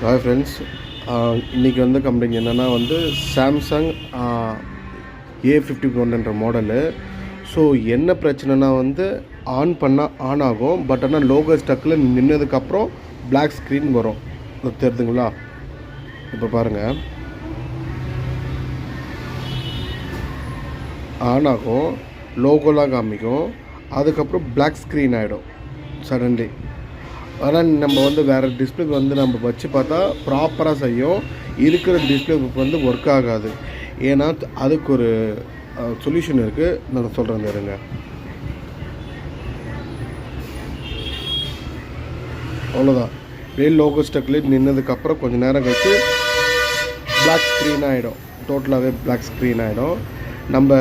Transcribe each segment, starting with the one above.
Hi friends, இன்றைக்கி வந்து complaint என்னென்னா வந்து சாம்சங் A51என்ற மாடலு. ஸோ என்ன பிரச்சனைனா வந்து ஆன் பண்ணால் ஆன் ஆகும், பட் ஆனால் லோகோ ஸ்டக்கில் நின்னதுக்கப்புறம் பிளாக் ஸ்க்ரீன் வரும். தெரியுதுங்களா? இப்போ பாருங்கள், ஆன் ஆகும், லோகோலாம் காமிக்கும், அதுக்கப்புறம் பிளாக் ஸ்க்ரீன் ஆகிடும் சடன்லி. ஆனால் நம்ம வந்து வேறு டிஸ்பிளேக்கு வந்து நம்ம வச்சு பார்த்தா ப்ராப்பராக செய்யும். இருக்கிற டிஸ்பிளேக்கு வந்து ஒர்க் ஆகாது. ஏன்னா அதுக்கு ஒரு சொல்யூஷன் இருக்குது, நான் சொல்கிறேன் இருங்க. அவ்வளோதான். வெயில் லோகோ ஸ்டக்கில் நின்னதுக்கப்புறம் கொஞ்சம் நேரம் கழிச்சு பிளாக் ஸ்க்ரீன் ஆகிடும். டோட்டலாகவே பிளாக் ஸ்க்ரீன் ஆகிடும். நம்ம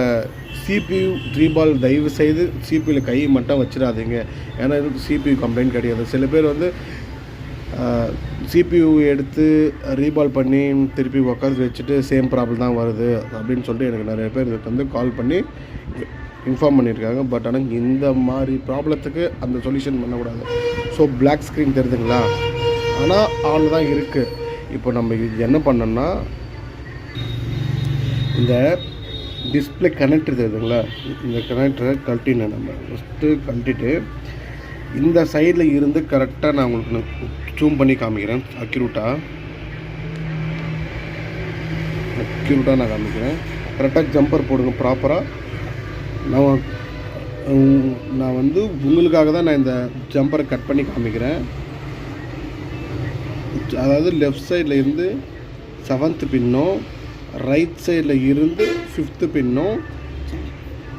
CPU ரீபால் தயவு செய்து சிபியூவில் கை மட்டும் வச்சிடாதீங்க. ஏன்னா இதுக்கு CPU கம்ப்ளைண்ட் கிடையாது. சில பேர் வந்து CPU எடுத்து ரீபால் பண்ணி திருப்பி உட்காந்து வச்சுட்டு சேம் ப்ராப்ளம் தான் வருது அப்படின்னு சொல்லிட்டு எனக்கு நிறைய பேர் இதுக்கு வந்து கால் பண்ணி இன்ஃபார்ம் பண்ணியிருக்காங்க. பட் ஆனால் இந்த மாதிரி ப்ராப்ளத்துக்கு அந்த சொல்யூஷன் பண்ணக்கூடாது. ஸோ பிளாக் ஸ்க்ரீன் தெரியுதுங்களா? ஆனால் ஆன் தான் இருக்குது. இப்போ நம்ம இது என்ன பண்ணோம்னா, இந்த டிஸ்பிளே கனெக்டர் தெரியுதுங்களா? இந்த கனெக்டரை கழட்டினேன். நம்ம ஃபஸ்ட்டு கழட்டிட்டு இந்த சைடில் இருந்து கரெக்டாக நான் உங்களுக்கு ஜூம் பண்ணி காமிக்கிறேன். அக்யூரேட்டாக நான் காமிக்கிறேன். கரெக்டாக ஜம்பர் போடுங்க ப்ராப்பராக. நான் வந்து உங்களுக்காக தான் நான் இந்த ஜம்பரை கட் பண்ணி காமிக்கிறேன். அதாவது லெஃப்ட் சைடில் இருந்து 7th பின்னும் ரைட் சைடில் இருந்து 5th பின்னும்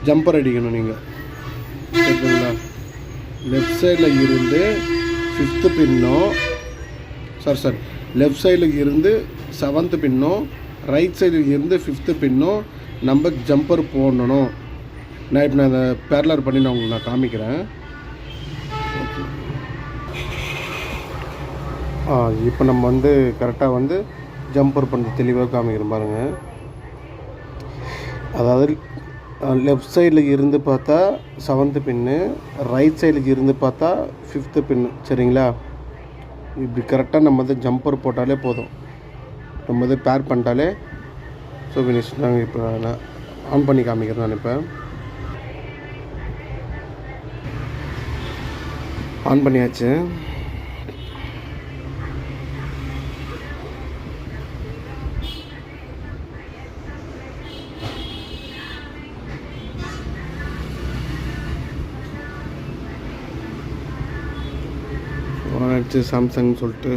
ஜம்பர் அடிக்கணும் நீங்கள். சரிங்களா? லெஃப்ட் சைடில் இருந்து 5th பின்னும் லெஃப்ட் சைடில் இருந்து 7th பின்னும் ரைட் சைடில் இருந்து 5th பின்னும் நம்ம ஜம்பர் போடணும். நான் அதை பேரலர் பண்ணி நான் உங்களுக்கு காமிக்கிறேன். இப்போ நம்ம வந்து கரெக்டாக வந்து ஜம்பர் பண்ணி தெளிவாக காமிக்கிறேன் பாருங்கள். அதாவது லெஃப்ட் சைடில் இருந்து பார்த்தா 7th பின்னு, ரைட் சைடில் இருந்து பார்த்தா 5th பின்னு. சரிங்களா? இப்படி கரெக்டாக நம்ம வந்து ஜம்பர் போட்டாலே போதும். நம்ம வந்து பேர் பண்ணிட்டாலே ஸோ ஃபினிஷ். நாங்கள் இப்போ நான் ஆன் பண்ணி காமிக்கிறேன். நான் இப்போ ஆன் பண்ணியாச்சு. சாம்சங் சொல்லிட்டு